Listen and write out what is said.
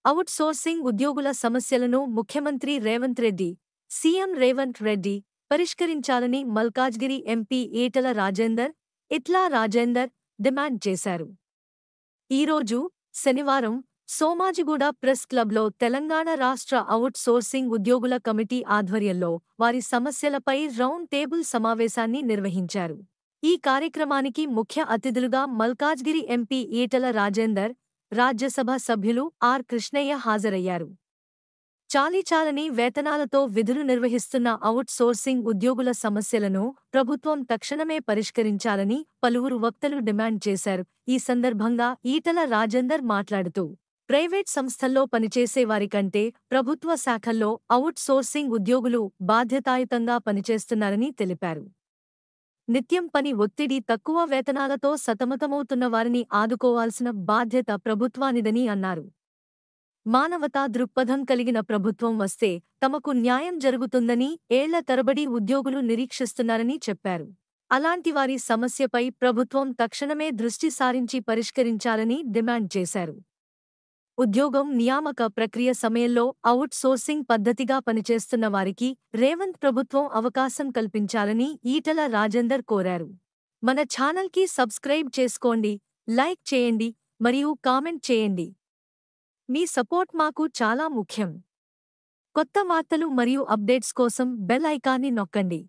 Out sourcing ఉద్యోగుల సమస్యలను ముఖ్యమంత్రి రేవంత్ రెడ్డి, సీఎం రేవంత్ రెడ్డి పరిష్కరించాలని మల్కాజ్గిరి ఎంపీ ఈటల రాజేందర్, ఇట్లా రాజేందర్ డిమాండ్ చేశారు. ఈరోజు శనివారం సోమాజిగూడ ప్రెస్ క్లబ్లో తెలంగాణ రాష్ట్ర అవుట్ సోర్సింగ్ ఉద్యోగుల కమిటీ ఆధ్వర్యంలో వారి సమస్యలపై రౌండ్ టేబుల్ సమావేశాన్ని నిర్వహించారు. ఈ కార్యక్రమానికి ముఖ్య అతిథులుగా మల్కాజ్గిరి ఎంపీ ఈటల రాజేందర్, రాజ్యసభ సభ్యులు ఆర్ కృష్ణయ్య హాజరయ్యారు. చాలీచాలని వేతనాలతో విధులు నిర్వహిస్తున్న అవుట్ సోర్సింగ్ ఉద్యోగుల సమస్యలను ప్రభుత్వం తక్షణమే పరిష్కరించాలని పలువురు వక్తలు డిమాండ్ చేశారు. ఈ సందర్భంగా ఈటల రాజేందర్ మాట్లాడుతూ, ప్రైవేట్ సంస్థల్లో పనిచేసే వారికంటే ప్రభుత్వ శాఖల్లో అవుట్ సోర్సింగ్ ఉద్యోగులు బాధ్యతాయుతంగా పనిచేస్తున్నారని తెలిపారు. నిత్యం పని ఒత్తిడి, తక్కువ వేతనాలతో సతమతమవుతున్న వారిని ఆదుకోవాల్సిన బాధ్యత ప్రభుత్వానిదని అన్నారు. మానవతా దృక్పథం కలిగిన ప్రభుత్వం వస్తే తమకు న్యాయం జరుగుతుందని ఏళ్ల తరబడి ఉద్యోగులు నిరీక్షిస్తున్నారని చెప్పారు. అలాంటి వారి సమస్యపై ప్రభుత్వం తక్షణమే దృష్టి సారించి పరిష్కరించాలని డిమాండ్ చేశారు. ఉద్యోగం నియామక ప్రక్రియ సమయంలో అవుట్ సోర్సింగ్ పద్ధతిగా పనిచేస్తున్న వారికి రేవంత్ ప్రభుత్వం అవకాశం కల్పించాలని ఈటల రాజేందర్ కోరారు. మన ఛానల్కి సబ్స్క్రైబ్ చేసుకోండి, లైక్ చేయండి మరియు కామెంట్ చేయండి. మీ సపోర్ట్ మాకు చాలా ముఖ్యం. కొత్త వార్తలు మరియు అప్డేట్స్ కోసం బెల్ ఐకాన్ని నొక్కండి.